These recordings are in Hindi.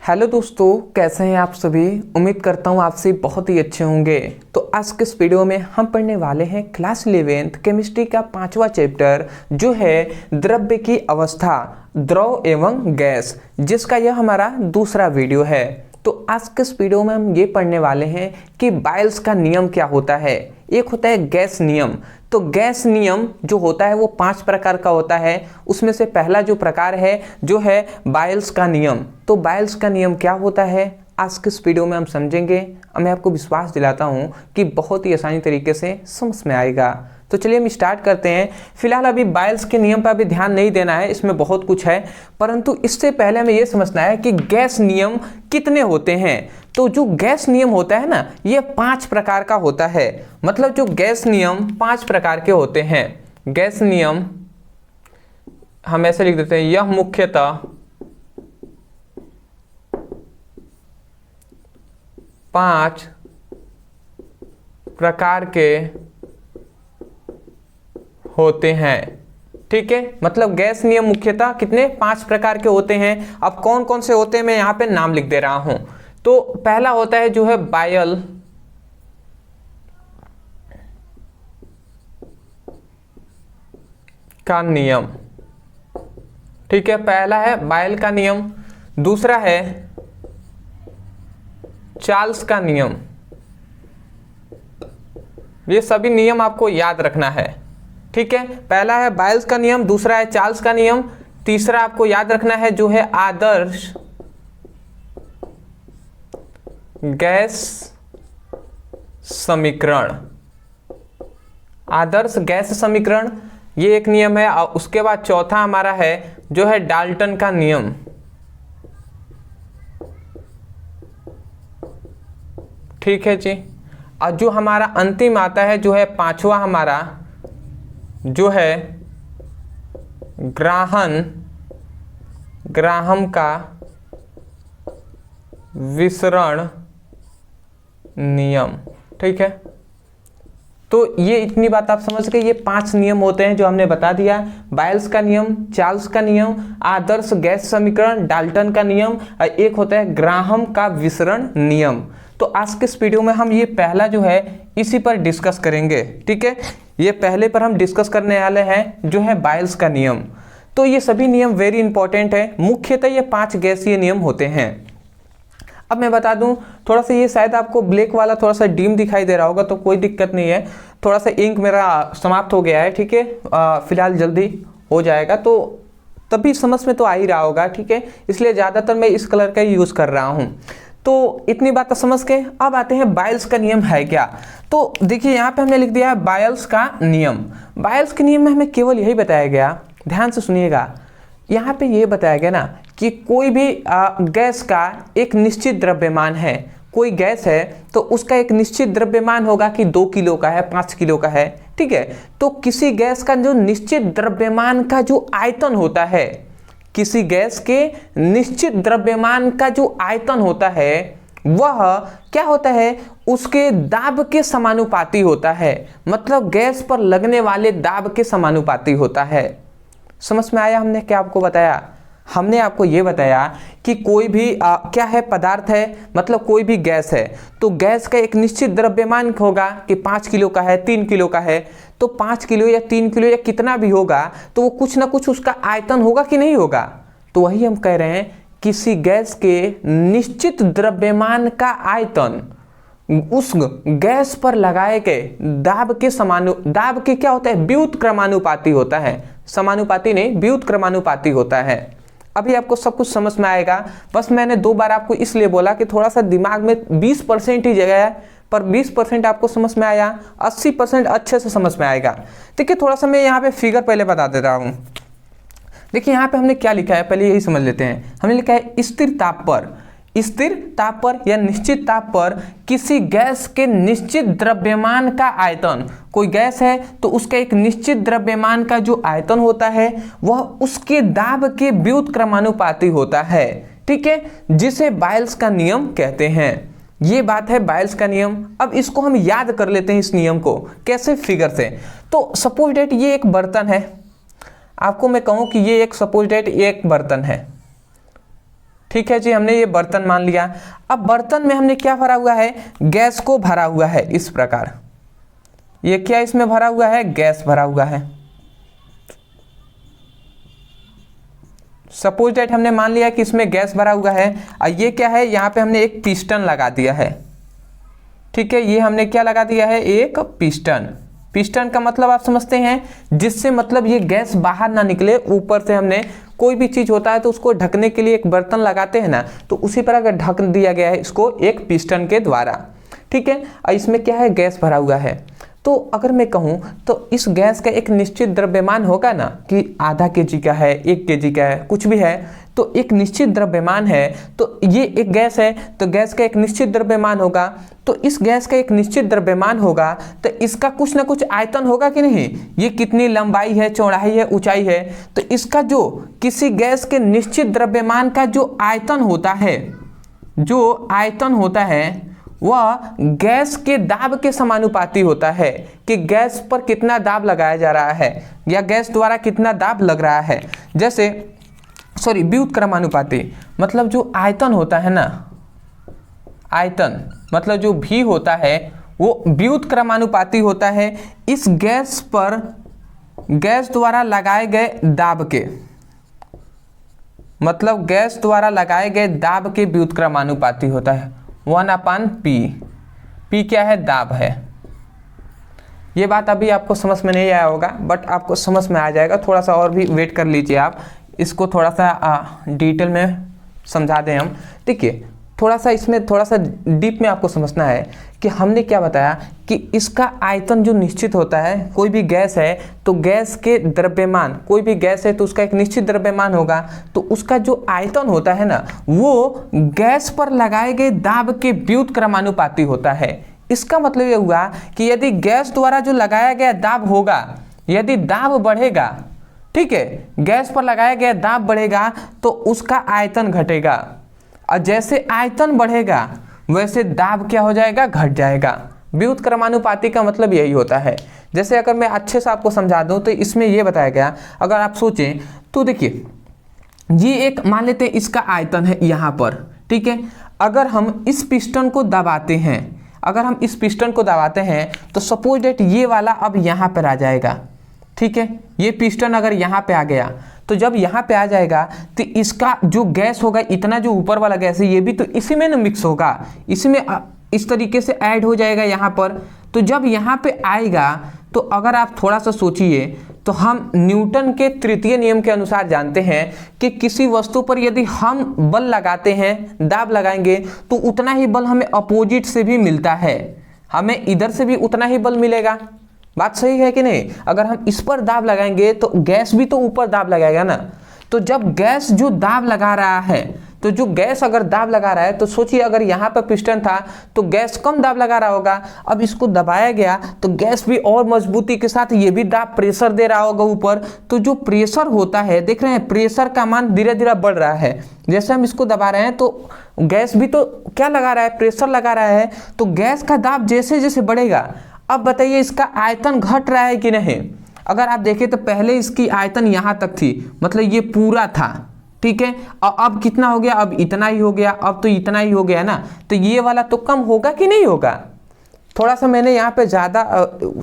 हेलो दोस्तों, कैसे हैं आप सभी। उम्मीद करता हूँ आपसे बहुत ही अच्छे होंगे। तो आज के इस वीडियो में हम पढ़ने वाले हैं क्लास 11th केमिस्ट्री का 5वां चैप्टर, जो है द्रव्य की अवस्था, द्रव एवं गैस, जिसका यह हमारा दूसरा वीडियो है। तो आज के इस वीडियो में हम ये पढ़ने वाले हैं कि बायल्स का नियम क्या होता है। एक होता है गैस नियम। तो गैस नियम जो होता है वो 5 प्रकार का होता है। उसमें से पहला जो प्रकार है जो है बायल्स का नियम। तो बायल्स का नियम क्या होता है आज के इस वीडियो में हम समझेंगे। मैं आपको विश्वास दिलाता हूँ कि बहुत ही आसानी तरीके से समझ में आएगा। तो चलिए हम स्टार्ट करते हैं। फिलहाल अभी बायल्स के नियम पर अभी ध्यान नहीं देना है, इसमें बहुत कुछ है, परंतु इससे पहले हमें यह समझना है कि गैस नियम कितने होते हैं। तो जो गैस नियम होता है ना, ये 5 प्रकार का होता है। मतलब जो गैस नियम 5 प्रकार के होते हैं। गैस नियम हम ऐसे लिख देते हैं, यह मुख्यतः 5 प्रकार के होते हैं। ठीक है, मतलब गैस नियम मुख्यतः कितने 5 प्रकार के होते हैं। अब कौन कौन से होते हैं मैं यहां पे नाम लिख दे रहा हूं। तो पहला होता है जो है बायल का नियम। ठीक है, पहला है बायल का नियम। दूसरा है चार्ल्स का नियम। ये सभी नियम आपको याद रखना है। ठीक है, पहला है बायल्स का नियम, दूसरा है चार्ल्स का नियम, तीसरा आपको याद रखना है जो है आदर्श गैस समीकरण। आदर्श गैस समीकरण ये एक नियम है। और उसके बाद चौथा हमारा है जो है डाल्टन का नियम। ठीक है जी। और जो हमारा अंतिम आता है जो है 5वां हमारा जो है ग्राहम का विसरण नियम। ठीक है, तो ये इतनी बात आप समझ गए। ये 5 नियम होते हैं जो हमने बता दिया। बायल्स का नियम, चार्ल्स का नियम, आदर्श गैस समीकरण, डाल्टन का नियम, और एक होता है ग्राहम का विसरण नियम। तो आज के इस वीडियो में हम ये पहला जो है इसी पर डिस्कस करेंगे। ठीक है, ये पहले पर हम डिस्कस करने वाले हैं जो है बायल्स का नियम। तो ये सभी नियम वेरी इंपॉर्टेंट है। मुख्यतः ये 5 गैसीय नियम होते हैं। अब मैं बता दूं, थोड़ा सा ये शायद आपको ब्लैक वाला थोड़ा सा डिम दिखाई दे रहा होगा, तो कोई दिक्कत नहीं है। थोड़ा सा इंक मेरा समाप्त हो गया है। ठीक है, फिलहाल जल्दी हो जाएगा, तो तभी समझ में तो आ ही रहा होगा। ठीक है, इसलिए ज़्यादातर मैं इस कलर का यूज़ कर रहा हूँ। तो इतनी बात समझ के अब आते हैं बायल्स का नियम है क्या। तो देखिए यहाँ पे हमने लिख दिया है बायल्स का नियम। बायल्स के नियम में हमें केवल यही बताया गया, ध्यान से सुनिएगा, यहाँ पे ये बताया गया ना कि कोई भी गैस का एक निश्चित द्रव्यमान है। कोई गैस है तो उसका एक निश्चित द्रव्यमान होगा कि 2 किलो का है, 5 किलो का है। ठीक है, तो किसी गैस का जो निश्चित द्रव्यमान का जो आयतन होता है, किसी गैस के निश्चित द्रव्यमान का जो आयतन होता है वह क्या होता है, उसके दाब के समानुपाती होता है। मतलब गैस पर लगने वाले दाब के समानुपाती होता है। समझ में आया हमने क्या आपको बताया। हमने आपको ये बताया कि कोई भी क्या है, पदार्थ है, मतलब कोई भी गैस है, तो गैस का एक निश्चित द्रव्यमान होगा कि 5 किलो का है, 3 किलो का है। तो 5 किलो या 3 किलो या कितना भी होगा, तो वो कुछ ना कुछ उसका आयतन होगा कि नहीं होगा। तो वही हम कह रहे हैं, किसी गैस के निश्चित द्रव्यमान का आयतन उस गैस पर लगाए गए दाब के क्या होता है, व्युत्क्रमानुपाती होता है। समानुपाती नहीं, व्युत्क्रमानुपाती होता है। अभी आपको सब कुछ समझ में आएगा। बस मैंने 2 बार आपको इसलिए बोला कि थोड़ा सा दिमाग में 20% ही जगह है, पर 20% आपको समझ में आया, 80% अच्छे से समझ में आएगा। ठीक है, थोड़ा सा मैं यहाँ पे फिगर पहले बता दे रहा हूँ। देखिए यहाँ पे हमने क्या लिखा है, पहले यही समझ लेते हैं। हमने लिखा है स्थिर ताप पर या निश्चित ताप पर किसी गैस के निश्चित द्रव्यमान का आयतन। कोई गैस है तो उसका एक निश्चित द्रव्यमान का जो आयतन होता है वह उसके दाब के व्युत्क्रमानुपाती होता है। ठीक है, जिसे बायल्स का नियम कहते हैं। ये बात है बायल्स का नियम। अब इसको हम याद कर लेते हैं, इस नियम को कैसे, फिगर से। तो सपोज डेट ये एक बर्तन है, आपको मैं कहूं कि ये एक सपोज डेट एक बर्तन है, ठीक है जी, हमने ये बर्तन मान लिया। अब बर्तन में हमने क्या भरा हुआ है, गैस को भरा हुआ है इस प्रकार। ये क्या इसमें भरा हुआ है, गैस भरा हुआ है। सपोज दैट हमने मान लिया कि इसमें गैस भरा हुआ है, और ये क्या है, यहाँ पे हमने एक पिस्टन लगा दिया है। ठीक है, ये हमने क्या लगा दिया है, एक पिस्टन। पिस्टन का मतलब आप समझते हैं, जिससे मतलब ये गैस बाहर ना निकले। ऊपर से हमने कोई भी चीज होता है तो उसको ढकने के लिए एक बर्तन लगाते हैं ना, तो उसी प्रकार ढक दिया गया है इसको एक पिस्टन के द्वारा। ठीक है, और इसमें क्या है, गैस भरा हुआ है। तो अगर मैं कहूँ तो इस गैस का एक निश्चित द्रव्यमान होगा ना, कि आधा kg का है, 1 kg का है, कुछ भी है, तो एक निश्चित द्रव्यमान है। तो ये एक गैस है, तो गैस का एक निश्चित द्रव्यमान होगा। तो इस गैस का एक निश्चित द्रव्यमान होगा तो इसका कुछ ना कुछ आयतन होगा कि नहीं। ये कितनी लंबाई है, चौड़ाई है, ऊंचाई है, तो इसका जो किसी गैस के निश्चित द्रव्यमान का जो आयतन होता है, जो आयतन होता है वह गैस के दाब के समानुपाती होता है, कि गैस पर कितना दाब लगाया जा रहा है या गैस द्वारा कितना दाब लग रहा है। जैसे व्युत्क्रमानुपाती, मतलब जो आयतन होता है ना, आयतन मतलब जो भी होता है वो व्युत्क्रमानुपाती होता है इस गैस पर गैस द्वारा लगाए गए दाब के, मतलब गैस द्वारा लगाए गए दाब के व्युत्क्रमानुपाती होता है। 1/P। P क्या है, दाब है। ये बात अभी आपको समझ में नहीं आया होगा, बट आपको समझ में आ जाएगा। थोड़ा सा और भी वेट कर लीजिए आप, इसको थोड़ा सा डिटेल में समझा दें हम। देखिए, थोड़ा सा इसमें थोड़ा सा डीप में आपको समझना है कि हमने क्या बताया कि इसका आयतन जो निश्चित होता है, कोई भी गैस है तो गैस के द्रव्यमान, कोई भी गैस है तो उसका एक निश्चित द्रव्यमान होगा, तो उसका जो आयतन होता है ना, वो गैस पर लगाए गए दाब के व्युत्क्रमानुपाती होता है। इसका मतलब ये हुआ कि यदि गैस द्वारा जो लगाया गया दाब होगा, यदि दाब बढ़ेगा, ठीक है, गैस पर लगाया गया दाब बढ़ेगा तो उसका आयतन घटेगा, और जैसे आयतन बढ़ेगा वैसे दाब क्या हो जाएगा, घट जाएगा। व्युत्क्रमानुपाती का मतलब यही होता है। जैसे अगर मैं अच्छे से आपको समझा दूं तो इसमें यह बताया गया, अगर आप सोचें तो देखिए, ये एक मान लेते हैं इसका आयतन है यहाँ पर, ठीक है। अगर हम इस पिस्टन को दबाते हैं, अगर हम इस पिस्टन को दबाते हैं तो सपोज डेट ये वाला अब यहाँ पर आ जाएगा, ठीक है। ये पिस्टन अगर यहाँ पे आ गया तो जब यहाँ पे आ जाएगा तो इसका जो गैस होगा, इतना जो ऊपर वाला गैस है, ये भी तो इसी में ना मिक्स होगा, इसी में इस तरीके से ऐड हो जाएगा यहाँ पर। तो जब यहाँ पे आएगा तो अगर आप थोड़ा सा सोचिए तो हम न्यूटन के तृतीय नियम के अनुसार जानते हैं कि किसी वस्तु पर यदि हम बल लगाते हैं, दाब लगाएंगे, तो उतना ही बल हमें अपोजिट से भी मिलता है, हमें इधर से भी उतना ही बल मिलेगा। बात सही है कि नहीं। अगर हम इस पर दाब लगाएंगे तो गैस भी तो ऊपर दाब लगाएगा ना। तो जब गैस जो दाब लगा रहा है, तो जो गैस अगर दाब लगा रहा है, तो सोचिए अगर यहाँ पर पिस्टन था तो गैस कम दाब लगा रहा होगा, अब इसको दबाया गया तो गैस भी और मजबूती के साथ ये भी दाब प्रेशर दे रहा होगा ऊपर। तो जो प्रेशर होता है, देख रहे हैं, प्रेशर का मान धीरे धीरे बढ़ रहा है। जैसे हम इसको दबा रहे हैं तो गैस भी तो क्या लगा रहा है, प्रेशर लगा रहा है, तो गैस का दाब जैसे जैसे बढ़ेगा, अब बताइए इसका आयतन घट रहा है कि नहीं। अगर आप देखें तो पहले इसकी आयतन यहाँ तक थी, मतलब ये पूरा था, ठीक है, और अब कितना हो गया, अब इतना ही हो गया, अब तो इतना ही हो गया ना। तो ये वाला तो कम होगा कि नहीं होगा। थोड़ा सा मैंने यहाँ पे ज़्यादा,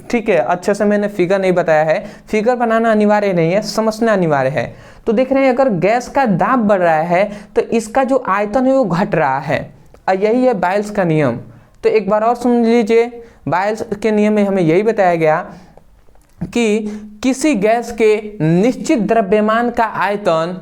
ठीक है, अच्छे से मैंने फिगर नहीं बताया है, फिगर बनाना अनिवार्य नहीं है, समझना अनिवार्य है। तो देख रहे हैं अगर गैस का दाब बढ़ रहा है तो इसका जो आयतन है वो घट रहा है, और यही है बायल्स का नियम। तो एक बार और सुन लीजिए, बायल्स के नियम में हमें यही बताया गया कि किसी गैस के निश्चित द्रव्यमान का आयतन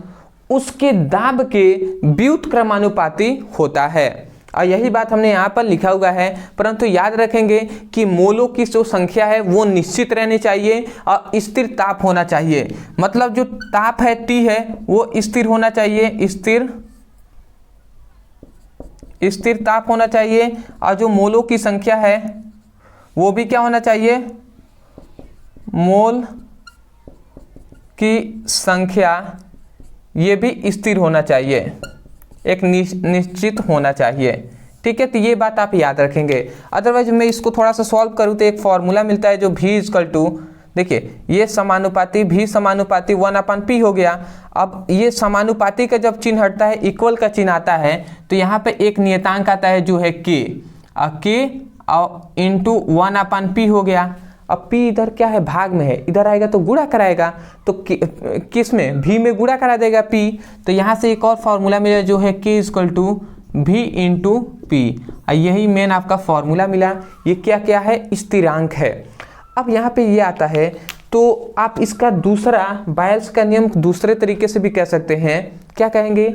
उसके दाब के व्युत्क्रमानुपाती होता है, और यही बात हमने यहाँ पर लिखा हुआ है। परंतु याद रखेंगे कि मोलों की जो संख्या है वो निश्चित रहनी चाहिए और स्थिर ताप होना चाहिए। मतलब जो ताप है T है वो स्थिर होना चाहिए, स्थिर ताप होना चाहिए, और जो मोलों की संख्या है वो भी क्या होना चाहिए, मोल की संख्या ये भी स्थिर होना चाहिए, एक निश्चित होना चाहिए, ठीक है। तो ये बात आप याद रखेंगे। अदरवाइज मैं इसको थोड़ा सा सॉल्व करूँ तो एक फॉर्मूला मिलता है जो V = देखिए ये समानुपाती भी समानुपाती 1/p हो गया। अब ये समानुपाती का जब चिन्ह हटता है, इक्वल का चिन्ह आता है, तो यहाँ पे एक नियतांक आता है जो है k इंटू 1/p हो गया। अब p इधर क्या है, भाग में है, इधर आएगा तो गुणा कराएगा, तो किस में, v में गुणा करा देगा p। तो यहाँ से एक और फॉर्मूला मिला जो है k = v इंटू पी। यही मेन आपका फॉर्मूला मिला। ये क्या क्या है, स्थिरांक है। अब यहाँ पे ये आता है, तो आप इसका दूसरा बायल्स का नियम दूसरे तरीके से भी कह सकते हैं। क्या कहेंगे,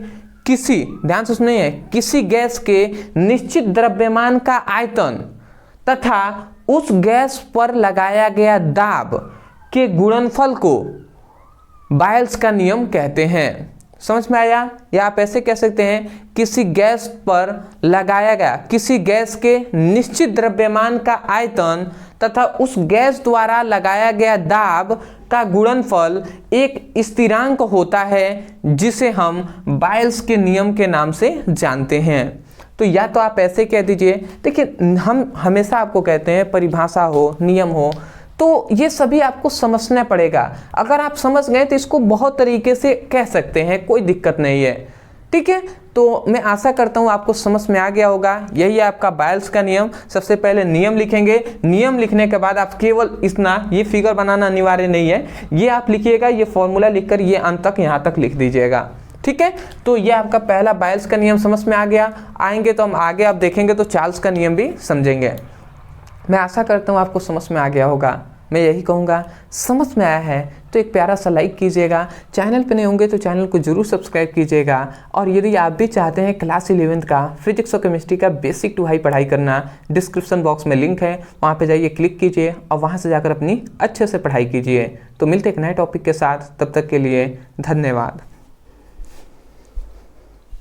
किसी, ध्यान से सुनिए, किसी गैस के निश्चित द्रव्यमान का आयतन तथा उस गैस पर लगाया गया दाब के गुणनफल को बायल्स का नियम कहते हैं। समझ में आया? या आप ऐसे कह सकते हैं, किसी गैस पर लगाया गया, किसी गैस के निश्चित द्रव्यमान का आयतन तथा उस गैस द्वारा लगाया गया दाब का गुणनफल एक स्थिरांक होता है जिसे हम बायल्स के नियम के नाम से जानते हैं। तो या तो आप ऐसे कह दीजिए, देखिए हम हमेशा आपको कहते हैं परिभाषा हो, नियम हो, तो ये सभी आपको समझना पड़ेगा। अगर आप समझ गए तो इसको बहुत तरीके से कह सकते हैं, कोई दिक्कत नहीं है, ठीक है। तो मैं आशा करता हूँ आपको समझ में आ गया होगा। यही है आपका बायल्स का नियम। सबसे पहले नियम लिखेंगे, नियम लिखने के बाद आप केवल इतना, ये फिगर बनाना अनिवार्य नहीं है, ये आप लिखिएगा, ये फॉर्मूला लिखकर ये अंत तक यहाँ तक लिख दीजिएगा, ठीक है। तो ये आपका पहला बायल्स का नियम समझ में आ गया। आएंगे तो हम आगे आप देखेंगे तो चार्ल्स का नियम भी समझेंगे। मैं आशा करता हूँ आपको समझ में आ गया होगा। मैं यही कहूँगा, समझ में आया है तो एक प्यारा सा लाइक कीजिएगा, चैनल पे नहीं होंगे तो चैनल को जरूर सब्सक्राइब कीजिएगा। और यदि आप भी चाहते हैं क्लास 11th का फिजिक्स और केमिस्ट्री का बेसिक टू हाई पढ़ाई करना, डिस्क्रिप्शन बॉक्स में लिंक है, वहाँ पे जाइए, क्लिक कीजिए और वहाँ से जाकर अपनी अच्छे से पढ़ाई कीजिए। तो मिलते एक नए टॉपिक के साथ, तब तक के लिए धन्यवाद।